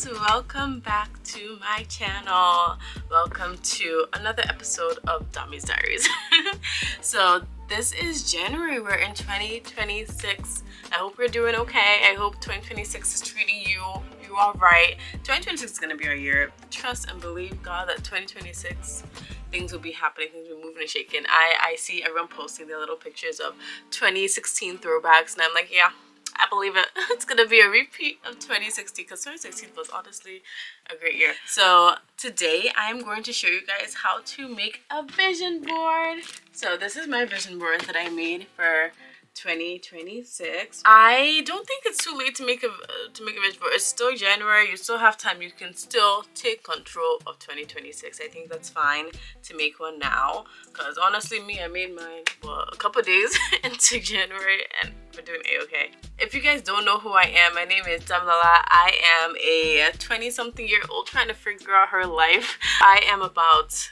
guys, welcome back to my channel. Welcome to another episode of Dami's Diaries. So this is January, we're in 2026. I hope you're doing okay. I hope 2026 is treating you all right. 2026 is going to be our year. Trust and believe God that 2026 things will be happening, things will be moving and shaking. I see everyone posting their little pictures of 2016 throwbacks, and I'm like, yeah, I believe it. It's gonna be a repeat of 2016 because 2016 was honestly a great year. So today I'm going to show you guys how to make a vision board. So this is my vision board that I made for 2026. I don't think it's too late to make a vision board. It's still January. You still have time. You can still take control of 2026. I think that's fine to make one now, because honestly, I made mine a couple days into January and we're doing a-okay. If you guys don't know who I am, my name is Damilola. I am a 20-something-year-old trying to figure out her life. I am about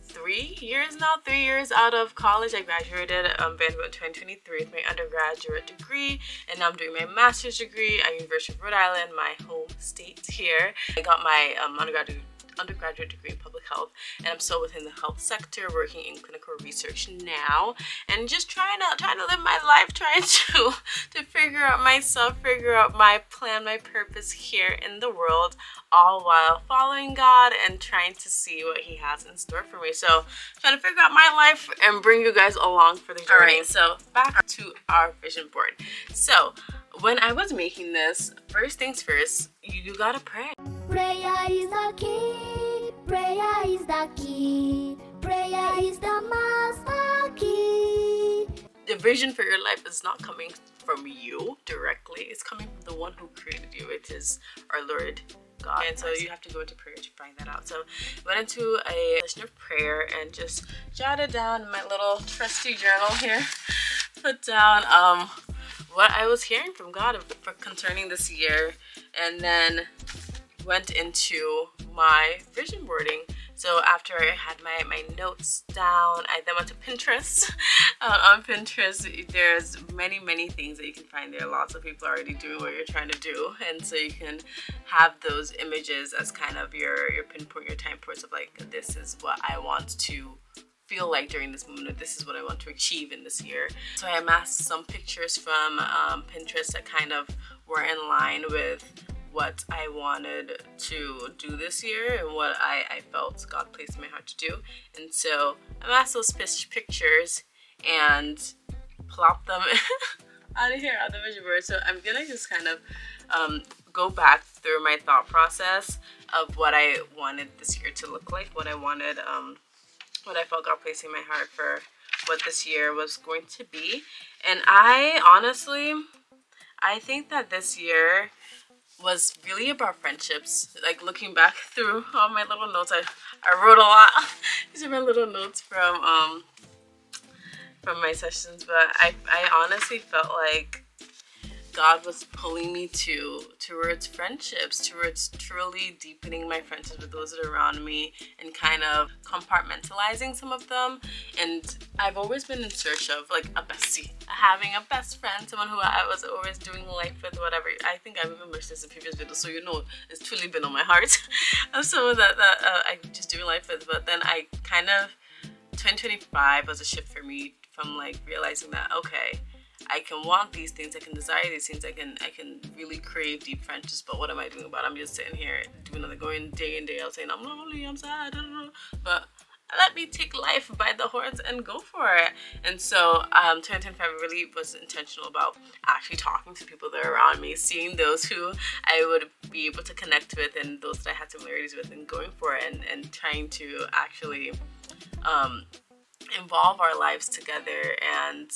3 years out of college. I graduated in 2023 with my undergraduate degree, and now I'm doing my master's degree at University of Rhode Island, my home state here. I got my undergraduate degree in public health, and I'm still within the health sector, working in clinical research now, and just trying to live my life, trying to figure out myself, figure out my plan, my purpose here in the world, all while following God and trying to see what He has in store for me. So trying to figure out my life and bring you guys along for the journey. All right, so back to our vision board. So when I was making this, first things first, you gotta pray. Prayer is the key, prayer is the key, prayer is the master key. The vision for your life is not coming from you directly. It's coming from the one who created you, which is our Lord God. And so you have to go into prayer to find that out. So I went into a session of prayer and just jotted down in my little trusty journal here, put down what I was hearing from God for concerning this year, and then went into my vision boarding. So after I had my notes down, I then went to Pinterest. On Pinterest, there's many things that you can find there. Lots of people are already doing what you're trying to do, and so you can have those images as kind of your pinpoint, your time points of like, this is what I want to feel like during this moment, this is what I want to achieve in this year. So I amassed some pictures from Pinterest that kind of were in line with what I wanted to do this year and what I felt God placed in my heart to do. And so I amassed those pictures and plopped them out of here on the vision board. So I'm gonna just kind of go back through my thought process of what I wanted this year to look like, what I wanted, what I felt God placed in my heart for what this year was going to be. And I think that this year was really about friendships. Like looking back through all my little notes, I wrote a lot. These are my little notes from my sessions, but I honestly felt like God was pulling me towards friendships, towards truly deepening my friendships with those that are around me and kind of compartmentalizing some of them. And I've always been in search of like a bestie, having a best friend, someone who I was always doing life with, whatever. I think I remember this in previous videos, so you know it's truly been on my heart of someone that I'm just doing life with. But then I kind of, 2025 was a shift for me from like realizing that, okay, I can want these things, I can desire these things, I can really crave deep friendships, but what am I doing about it? I'm just sitting here doing nothing, going day in, day out saying I'm lonely, I'm sad, but let me take life by the horns and go for it. And so 2025 really was intentional about actually talking to people that are around me, seeing those who I would be able to connect with and those that I had similarities with, and going for it and trying to actually involve our lives together and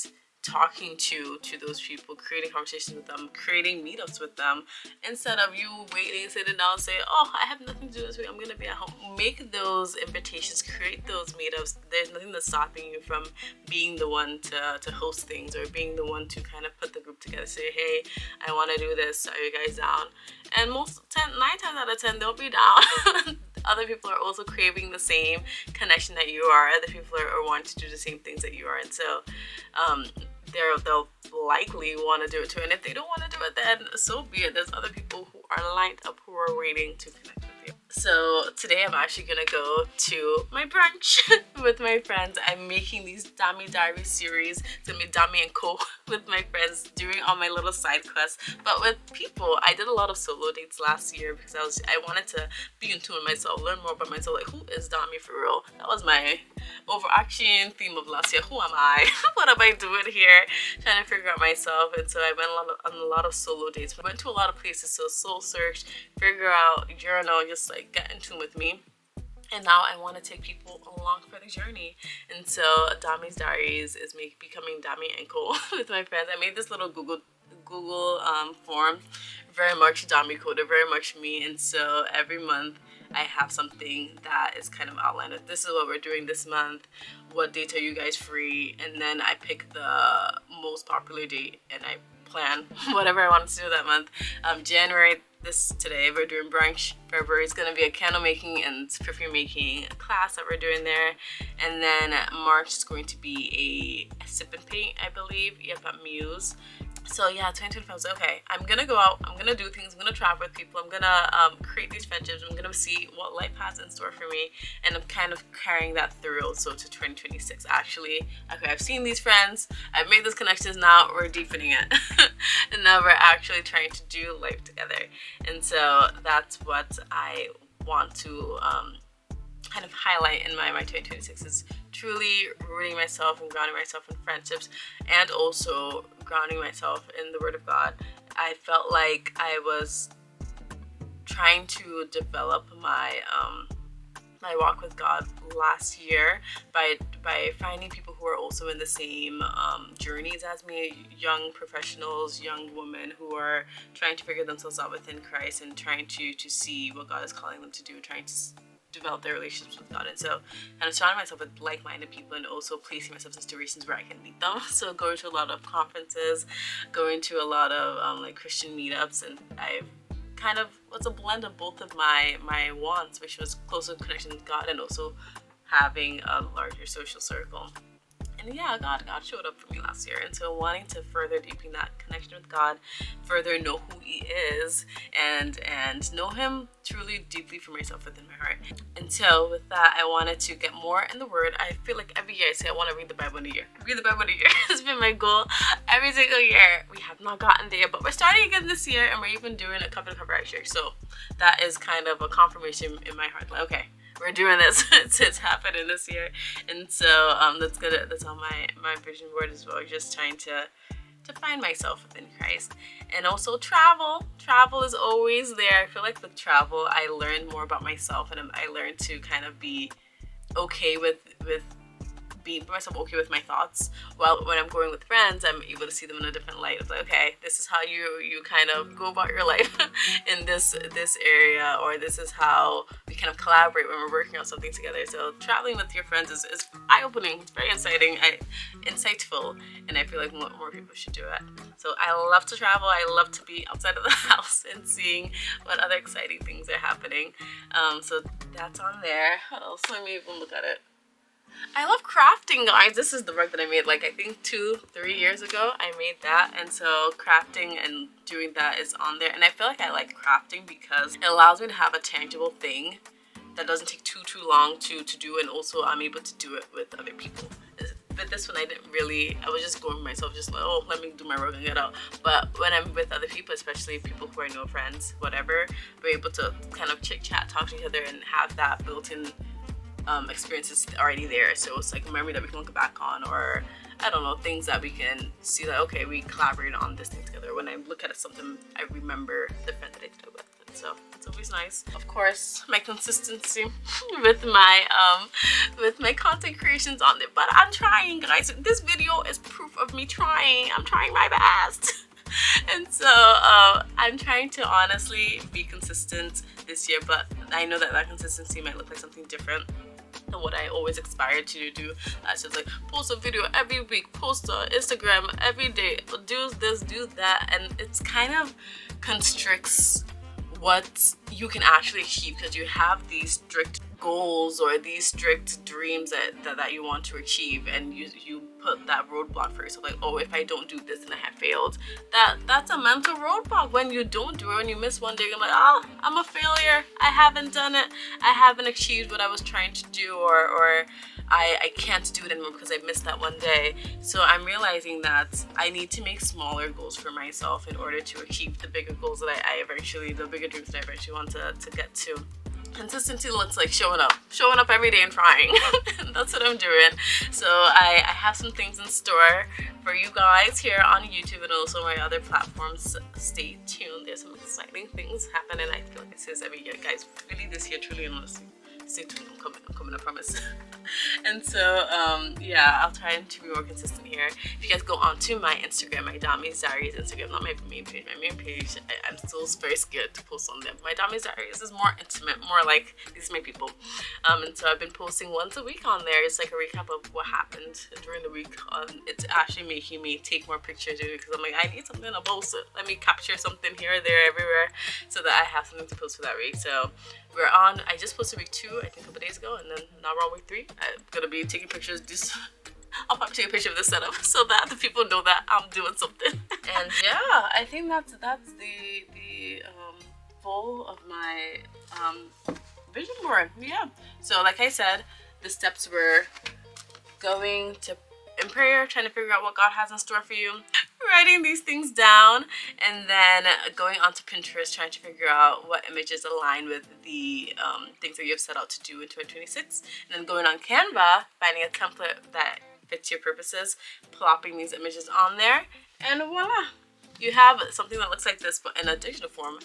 talking to those people, creating conversations with them, creating meetups with them, instead of you waiting, sitting down and say, oh, I have nothing to do this week, I'm gonna be at home. Make those invitations, create those meetups. There's nothing that's stopping you from being the one to host things, or being the one to kind of put the group together, say, hey, I want to do this, are you guys down? And 9 times out of 10 they'll be down. Other people are also craving the same connection that you are. Other people are wanting to do the same things that you are. And so they'll likely want to do it too. And if they don't want to do it, then so be it. There's other people who are lined up who are waiting to connect with you. So today I'm actually gonna go to my brunch with my friends. I'm making these Dami Diary series. It's gonna be Dami and Co with my friends, doing all my little side quests, but with people. I did a lot of solo dates last year because I wanted to be in tune with myself, learn more about myself. Like, who is Dami for real? That was my overarching theme of last year. Who am I? What am I doing here? Trying to figure out myself. And so I went on a lot of solo dates. I went to a lot of places, so soul search, figure out, journal, just like get in tune with me. And now I want to take people along for the journey. And so Dami's Diaries is me becoming Dami and Co with my friends. I made this little Google form, very much Dami coded, very much me. And so every month I have something that is kind of outlined. This is what we're doing this month. What date are you guys free? And then I pick the most popular date and I plan whatever I want to do that month. January, today we're doing brunch. February is going to be a candle making and perfume making class that we're doing there. And then March is going to be a sip and paint, I believe. Yep, at Muse. So yeah, 2025 was okay. I'm gonna go out, I'm gonna do things, I'm gonna travel with people, I'm gonna create these friendships, I'm gonna see what life has in store for me, and I'm kind of carrying that through also to 2026 actually. Okay, I've seen these friends, I've made those connections, now we're deepening it. And now we're actually trying to do life together. And so that's what I want to kind of highlight in my 2026 is truly rooting myself and grounding myself in friendships, and also grounding myself in the Word of God. I felt like I was trying to develop my my walk with God last year by finding people who are also in the same journeys as me, young professionals, young women who are trying to figure themselves out within Christ and trying to see what God is calling them to do, trying to develop their relationships with God. And so I'm surrounding myself with like-minded people and also placing myself in situations where I can meet them. So going to a lot of conferences, going to a lot of like Christian meetups, and I've kind of was a blend of both of my wants, which was closer connection with God and also having a larger social circle. And yeah, God showed up for me last year. And so wanting to further deepen that connection with God, further know who He is, and know Him truly deeply for myself within my heart. And so with that, I wanted to get more in the Word. I feel like every year I say I want to read the Bible in a year. Read the Bible in a year has been my goal every single year. We have not gotten there, but we're starting again this year, and we're even doing a cover to cover actually. So that is kind of a confirmation in my heart. Like, okay, we're doing this. It's happening this year. And so that's good. That's on my vision board as well. Just trying to find myself within Christ. And also travel is always there. I feel like with travel I learned more about myself, and I learned to kind of be okay with being myself, okay with my thoughts. While when I'm going with friends, I'm able to see them in a different light. It's like, okay, this is how you kind of go about your life in this area, or this is how we kind of collaborate when we're working on something together. So traveling with your friends is eye-opening. It's very exciting, insightful, and I feel like more people should do it. So I love to travel. I love to be outside of the house and seeing what other exciting things are happening. So that's on there. What else? Let me even look at it. I love crafting, guys. This is the rug that I made like I think 2-3 years ago. I made that, and so crafting and doing that is on there. And I feel like I like crafting because it allows me to have a tangible thing that doesn't take too long to do, and also I'm able to do it with other people. But this one I was just going with myself, just like, oh, let me do my rug and get out. But when I'm with other people, especially people who I know, friends, whatever, we're able to kind of chit chat, talk to each other, and have that built-in experiences already there. So it's like a memory that we can look back on, or I don't know, things that we can see that, okay, we collaborated on this thing together. When I look at something, I remember the friend that I did it with. And so it's always nice. Of course, my consistency with my content creations on there, but I'm trying, guys. This video is proof of me trying. I'm trying my best. And so I'm trying to honestly be consistent this year, but I know that consistency might look like something different than what I always aspired to do. That's just like post a video every week, post on Instagram every day, do this, do that, and it's kind of constricts what you can actually achieve because you have these strict goals or these strict dreams that you want to achieve, and you put that roadblock for yourself, like, oh, if I don't do this then I have failed. That's a mental roadblock. When you don't do it, when you miss one day, you're like, oh, I'm a failure, I haven't done it, I haven't achieved what I was trying to do, or I can't do it anymore because I missed that one day. So I'm realizing that I need to make smaller goals for myself in order to achieve the bigger goals that the bigger dreams that I eventually want to get to. Consistency looks like showing up every day and trying. That's what I'm doing. So I have some things in store for you guys here on YouTube and also my other platforms. Stay tuned. There's some exciting things happening. I feel like I say this every year, guys. Really, this year, truly, honestly. Stay tuned. I'm coming, I promise. And so yeah, I'll try to be more consistent here. If you guys go on to my Instagram, my Dami's Diaries Instagram, not my main page. My main page, I'm still very scared to post on them. My Dami's Diaries is more intimate, more like these are my people. And so I've been posting once a week on there. It's like a recap of what happened during the week. It's actually making me take more pictures because I'm like, I need something to post it. Let me capture something here, there, everywhere, so that I have something to post for that week. So I just posted week 2, I think a couple days ago, and then now we're on week 3. I'm gonna be taking pictures. I'll probably take a picture of this setup so that the people know that I'm doing something. And yeah, I think that's the full of my vision board. Yeah. So like I said, the steps were going to in prayer, trying to figure out what God has in store for you, writing these things down, and then going onto Pinterest, trying to figure out what images align with the things that you have set out to do in 2026, and then going on Canva, finding a template that fits your purposes, plopping these images on there, and voila, you have something that looks like this but in a digital form.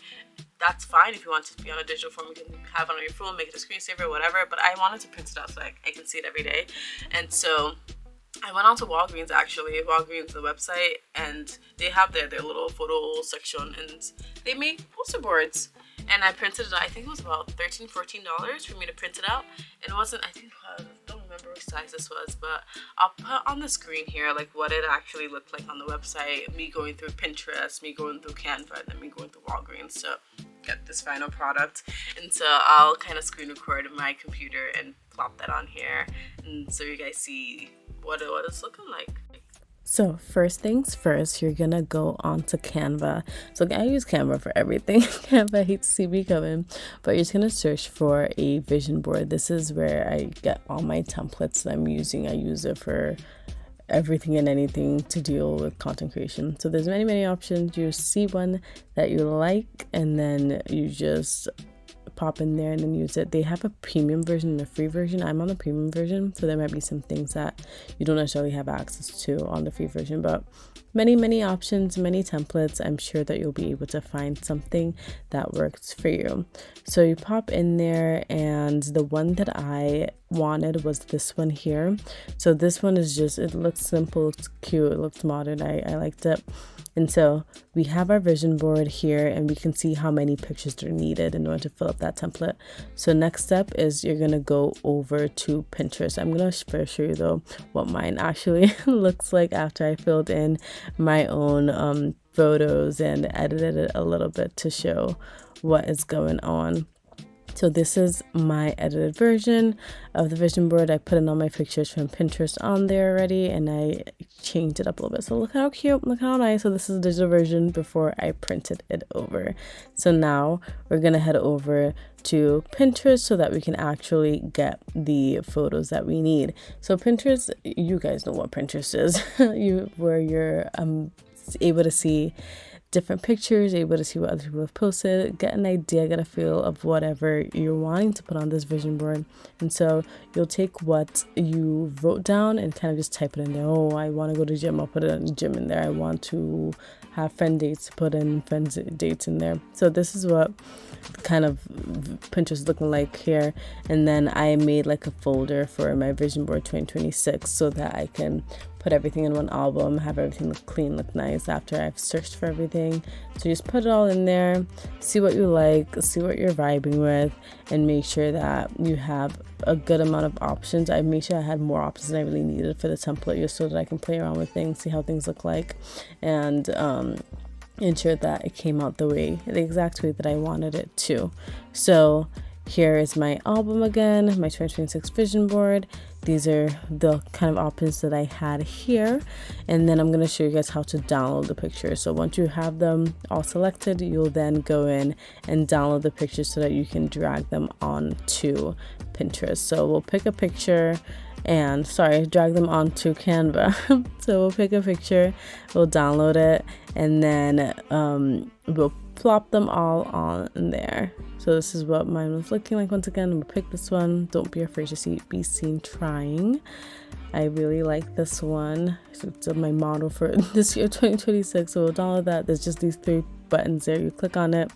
That's fine if you want it to be on a digital form. You can have it on your phone, make it a screensaver, whatever, but I wanted to print it out so I can see it every day. And so I went on to Walgreens, the website, and they have their little photo section, and they make poster boards. And I printed it out. I think it was about $13, $14 for me to print it out. And it wasn't, I don't remember which size this was, but I'll put on the screen here like what it actually looked like on the website, me going through Pinterest, me going through Canva, and then me going through Walgreens to get this final product. And so I'll kind of screen record my computer and plop that on here, and so you guys see what it's looking like. So first things first, you're gonna go on to Canva. So I use Canva for everything. Canva hates to see me coming, but you're just gonna search for a vision board. This is where I get all my templates that I'm using. I use it for everything and anything to deal with content creation. So there's many options. You see one that you like, and then you just pop in there and then use it. They have a premium version and a free version. I'm on the premium version, so there might be some things that you don't necessarily have access to on the free version, but many options, many templates. I'm sure that you'll be able to find something that works for you. So you pop in there, and the one that I wanted was this one here. So this one is just, it looks simple, it's cute, it looks modern. I liked it. And so we have our vision board here, and we can see how many pictures are needed in order to fill up that template. So next step is you're going to go over to Pinterest. I'm going to first show you though what mine actually looks like after I filled in my own photos and edited it a little bit to show what is going on. So this is my edited version of the vision board. I put in all my pictures from Pinterest on there already, and I changed it up a little bit. So look how cute, look how nice. So this is the digital version before I printed it over. So now we're gonna head over to Pinterest so that we can actually get the photos that we need. So Pinterest, you guys know what Pinterest is. Where you're able to see different pictures, able to see what other people have posted, get an idea, get a feel of whatever you're wanting to put on this vision board. And so you'll take what you wrote down and kind of just type it in there. Oh, I want to go to the gym, I'll put it in the gym in there. I want to have friend dates, put in friends dates in there. So this is what kind of Pinterest is looking like here. And then I made like a folder for my vision board 2026 so that I can put everything in one album, have everything look clean, look nice after I've searched for everything. So just put it all in there, see what you like, see what you're vibing with, and make sure that you have a good amount of options. I made sure I had more options than I really needed for the template, just so that I can play around with things, see how things look like, and ensure that it came out the exact way that I wanted it to. So Here is my album again, my 2026 vision board. These are the kind of options that I had here. And then I'm going to show you guys how to download the pictures. So once you have them all selected, you'll then go in and download the pictures so that you can drag them onto Pinterest. So we'll pick a picture and drag them onto Canva. So we'll pick a picture, we'll download it, and then we'll plop them all on in there. So this is what mine was looking like. Once again, we'll pick this one. Don't be afraid to be seen trying. I really like this one. So it's my model for this year 2026. So we'll download that. There's just these 3 buttons there. You click on it,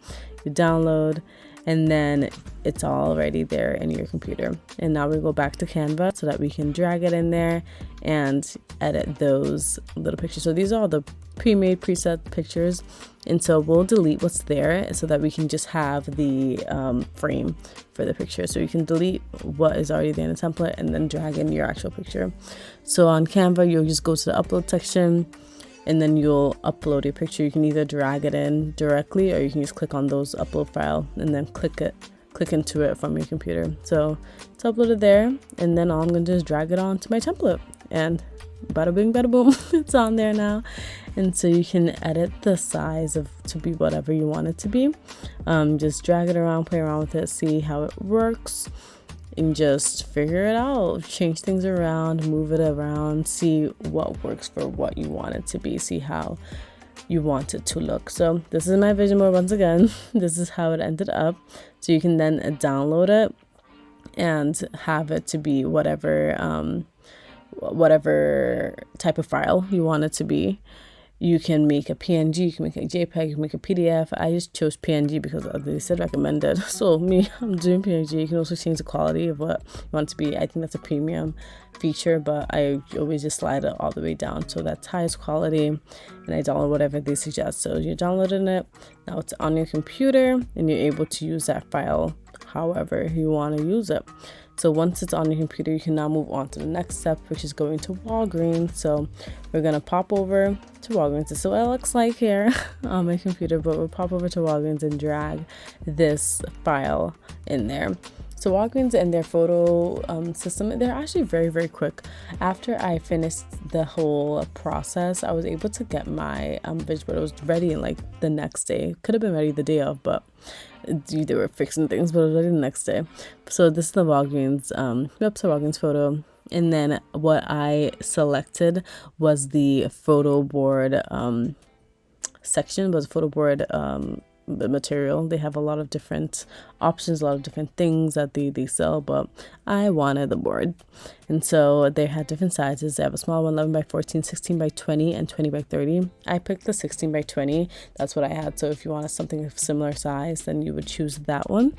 you download, and then it's already there in your computer. And now we go back to Canva so that we can drag it in there and edit those little pictures. So these are all the pre-made preset pictures, and so we'll delete what's there so that we can just have the frame for the picture. So you can delete what is already there in the template and then drag in your actual picture. So on Canva, you'll just go to the upload section, and then you'll upload your picture. You can either drag it in directly, or you can just click on those upload file and then click into it from your computer. So it's uploaded there, and then all I'm going to do is drag it onto my template, and bada bing bada boom, it's on there now. And so you can edit the size to be whatever you want it to be. Just drag it around, play around with it, see how it works, and just figure it out. Change things around, move it around, see what works for what you want it to be, see how you want it to look. So this is my vision board once again. This is how it ended up. So you can then download it and have it to be whatever type of file you want it to be. You can make a PNG, you can make a JPEG, you can make a PDF. I just chose PNG because they said recommended. So I'm doing PNG. You can also change the quality of what you want it to be. I think that's a premium feature, but I always just slide it all the way down so that's highest quality, and I download whatever they suggest. So you're downloading it, now it's on your computer, and you're able to use that file however you want to use it. So once it's on your computer, you can now move on to the next step, which is going to Walgreens. So we're going to pop over to Walgreens. This is what it looks like here on my computer, but we'll pop over to Walgreens and drag this file in there. So Walgreens and their photo system, they're actually very, very quick. After I finished the whole process, I was able to get my vision board. It was ready in like the next day. Could have been ready the day of, but they were fixing things, but it was ready the next day. So this is the Walgreens website, Walgreens photo. And then what I selected was the photo board section, was photo board material. They have a lot of different options, a lot of different things that they sell, but I wanted the board. And so they had different sizes. They have a small one, 11 by 14, 16 by 20, and 20 by 30. I picked the 16 by 20. That's what I had. So if you wanted something of similar size, then you would choose that one.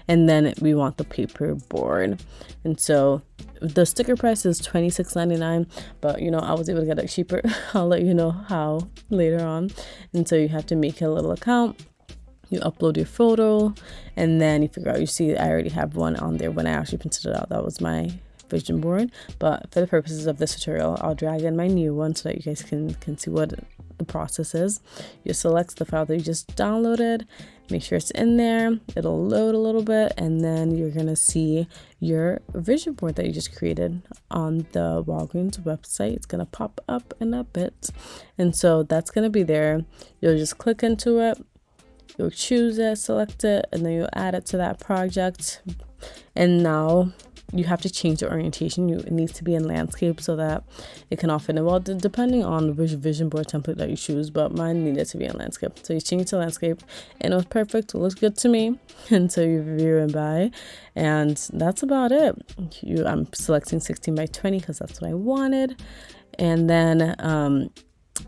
And then we want the paper board. And so the sticker price is $26.99, but I was able to get it cheaper. I'll let you know how later on. And so you have to make a little account. You upload your photo, and then you figure out, you see I already have one on there when I actually printed it out. That was my vision board. But for the purposes of this tutorial, I'll drag in my new one so that you guys can see what the process is. You select the file that you just downloaded, make sure it's in there, it'll load a little bit, and then you're gonna see your vision board that you just created on the Walgreens website. It's gonna pop up in a bit, and so that's gonna be there. You'll just click into it, you'll choose it, select it, and then you'll add it to that project. And now you have to change the orientation. It needs to be in landscape so that it can all fit in. Well, depending on which vision board template that you choose, but mine needed to be in landscape. So you change it to landscape, and it was perfect. It looks good to me. And so you review and buy, and that's about it. I'm selecting 16 by 20 because that's what I wanted. And then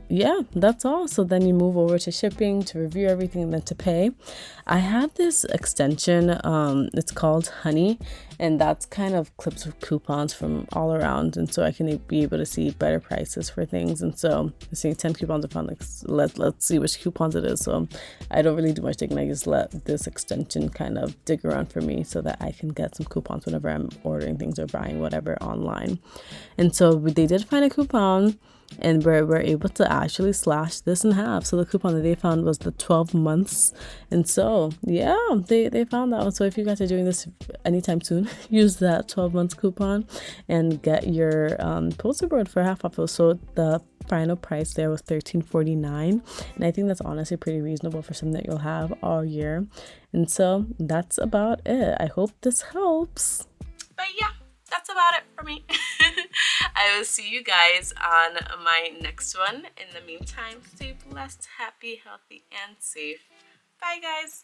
yeah, that's all. So then you move over to shipping, to review everything, and then to pay. I have this extension, it's called Honey, and that's kind of clips of coupons from all around, and so I can be able to see better prices for things. And so I'm seeing 10 coupons, I found like let's see which coupons it is. So I don't really do much digging. I just let this extension kind of dig around for me so that I can get some coupons whenever I'm ordering things or buying whatever online. And so they did find a coupon. and we're able to actually slash this in half. So the coupon that they found was the 12 months, and so yeah, they found that one. So if you guys are doing this anytime soon, use that 12 months coupon and get your poster board for half off. So the final price there was $13.49, and I think that's honestly pretty reasonable for something that you'll have all year. And so that's about it. I hope this helps. But yeah, that's about it for me. I will see you guys on my next one. In the meantime, stay blessed, happy, healthy, and safe. Bye, guys.